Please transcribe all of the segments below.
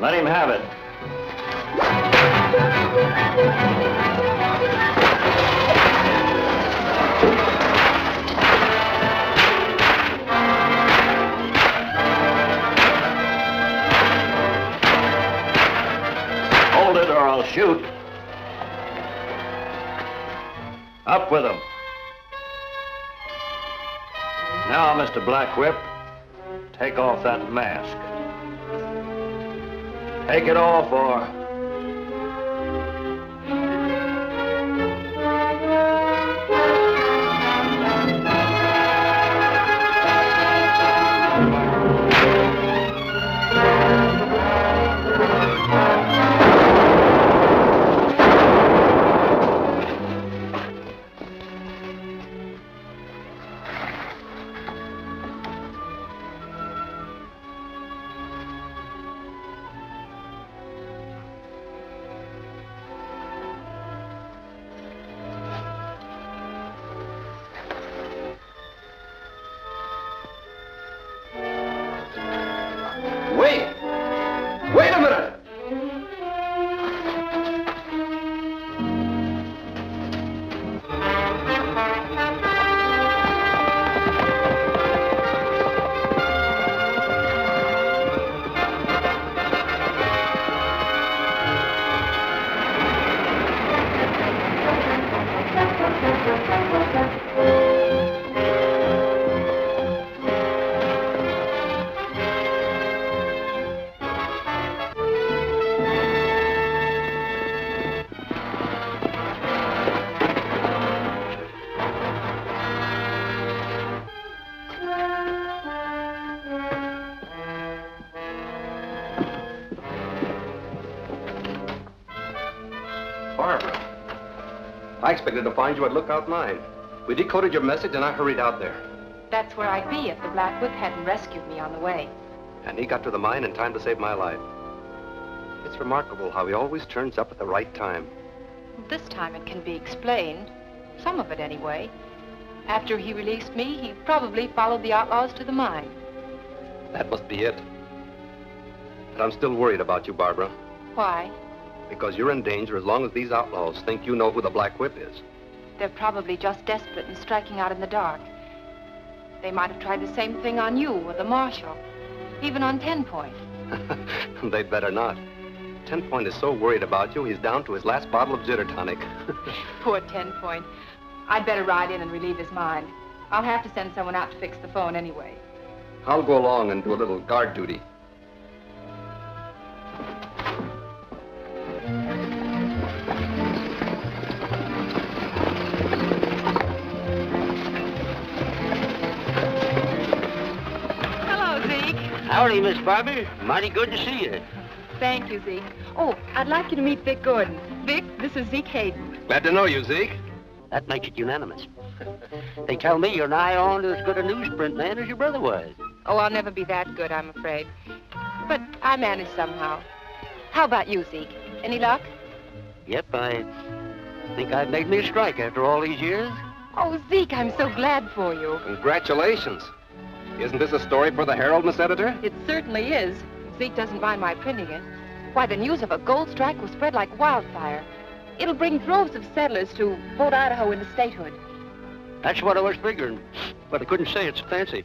Let him have it. Hold it or I'll shoot. Up with him. Now, Mr. Black Whip, take off that mask. Take it off or... Wait a minute! Barbara, I expected to find you at Lookout 9. We decoded your message and I hurried out there. That's where I'd be if the Black Whip hadn't rescued me on the way. And he got to the mine in time to save my life. It's remarkable how he always turns up at the right time. This time it can be explained. Some of it, anyway. After he released me, he probably followed the outlaws to the mine. That must be it. But I'm still worried about you, Barbara. Why? Because you're in danger as long as these outlaws think you know who the Black Whip is. They're probably just desperate and striking out in the dark. They might have tried the same thing on you or the marshal, even on 10 Point. They'd better not. 10 Point is so worried about you, he's down to his last bottle of jitter tonic. Poor 10 Point. I'd better ride in and relieve his mind. I'll have to send someone out to fix the phone anyway. I'll go along and do a little guard duty. Howdy, Miss Barbie. Mighty good to see you. Thank you, Zeke. Oh, I'd like you to meet Vic Gordon. Vic, this is Zeke Hayden. Glad to know you, Zeke. That makes it unanimous. They tell me you're nigh on to as good a newsprint man as your brother was. Oh, I'll never be that good, I'm afraid. But I manage somehow. How about you, Zeke? Any luck? Yep, I think I've made me a strike after all these years. Oh, Zeke, I'm so glad for you. Congratulations. Isn't this a story for the Herald, Miss Editor? It certainly is. Zeke doesn't mind my printing it. Why, the news of a gold strike will spread like wildfire. It'll bring droves of settlers to vote Idaho into statehood. That's what I was figuring, but I couldn't say it's fancy.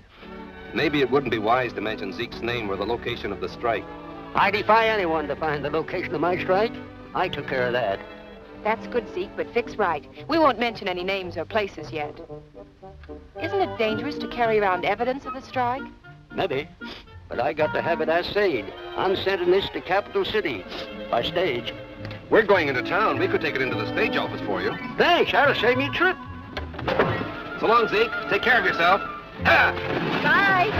Maybe it wouldn't be wise to mention Zeke's name or the location of the strike. I defy anyone to find the location of my strike. I took care of that. That's good, Zeke, but Vic's right. We won't mention any names or places yet. Isn't it dangerous to carry around evidence of the strike? Maybe, but I got to have it assayed. I'm sending this to Capital City by stage. We're going into town. We could take it into the stage office for you. Thanks, that'll save me a trip. So long, Zeke. Take care of yourself. Ah! Bye.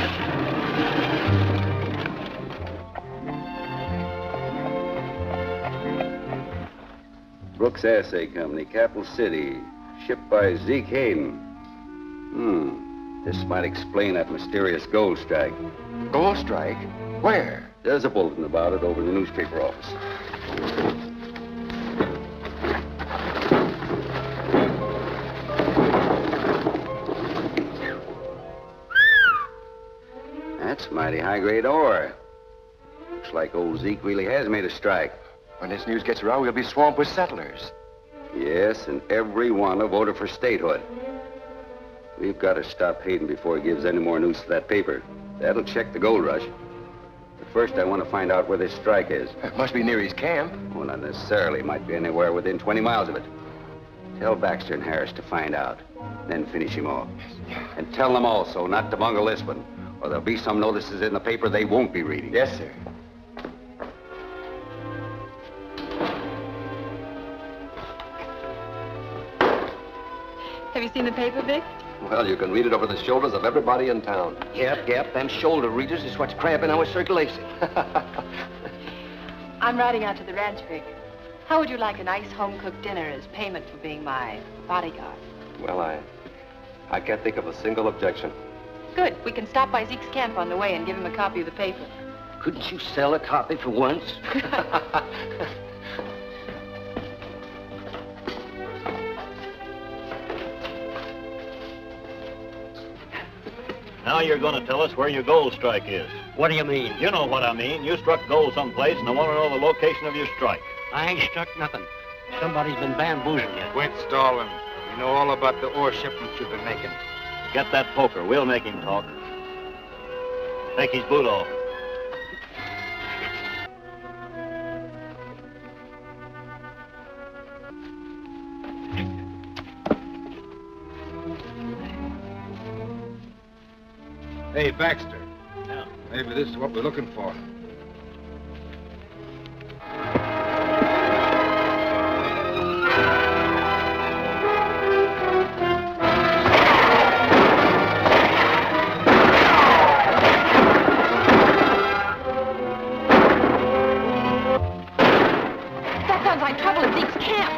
Brooks Assay Company, Capital City. Shipped by Zeke Hayden. This might explain that mysterious gold strike. Gold strike? Where? There's a bulletin about it over in the newspaper office. That's mighty high-grade ore. Looks Looks like old Zeke really has made a strike. When this news gets around, we'll be swamped with settlers. Yes, and every one will vote for statehood. We've got to stop Hayden before he gives any more news to that paper. That'll check the gold rush. But first, I want to find out where this strike is. It must be near his camp. Well, not necessarily. Might be anywhere within 20 miles of it. Tell Baxter and Harris to find out. Then finish him off. And tell them also not to bungle this one, or there'll be some notices in the paper they won't be reading. Yes, sir. Have you seen the paper, Vic? Well, you can read it over the shoulders of everybody in town. Yep. Them shoulder readers is what's cramping our circulation. I'm riding out to the ranch, Vic. How would you like a nice home-cooked dinner as payment for being my bodyguard? Well, I can't think of a single objection. Good. We can stop by Zeke's camp on the way and give him a copy of the paper. Couldn't you sell a copy for once? Now you're going to tell us where your gold strike is. What do you mean? You know what I mean. You struck gold someplace, and I want to know the location of your strike. I ain't struck nothing. Somebody's been bamboozling you. Quit stalling. We know all about the ore shipments you've been making. Get that poker. We'll make him talk. Take his boot off. Hey, Baxter. Yeah. Maybe this is what we're looking for. That sounds like trouble at Zeke's camp.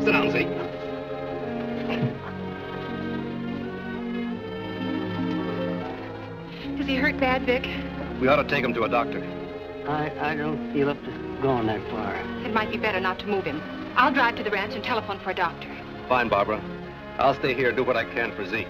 Sit down, Zeke. Is he hurt bad, Vic? We ought to take him to a doctor. I don't feel up to going that far. It might be better not to move him. I'll drive to the ranch and telephone for a doctor. Fine, Barbara. I'll stay here and do what I can for Zeke.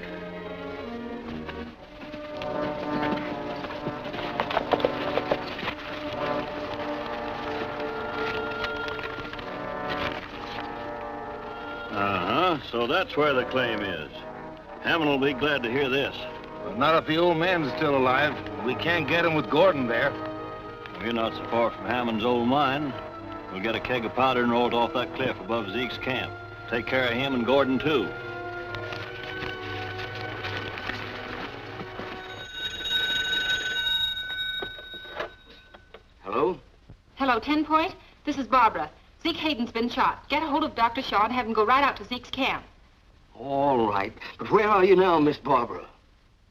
So that's where the claim is. Hammond will be glad to hear this. Well, not if the old man's still alive. We can't get him with Gordon there. We're not so far from Hammond's old mine. We'll get a keg of powder and roll it off that cliff above Zeke's camp. Take care of him and Gordon, too. Hello? Hello, 10 Point. This is Barbara. Zeke Hayden's been shot. Get a hold of Dr. Shaw and have him go right out to Zeke's camp. All right. But where are you now, Miss Barbara?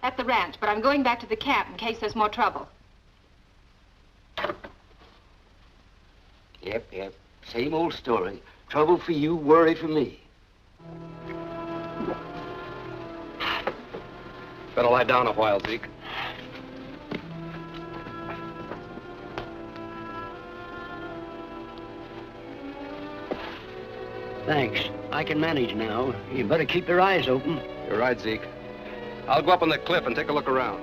At the ranch, but I'm going back to the camp in case there's more trouble. Yep. Same old story. Trouble for you, worry for me. Better lie down a while, Zeke. Thanks. I can manage now. You better keep your eyes open. You're right, Zeke. I'll go up on the cliff and take a look around.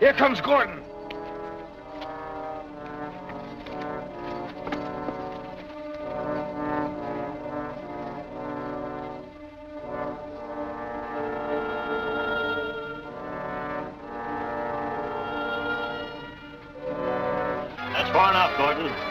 Here comes Gordon. That's far enough, Gordon.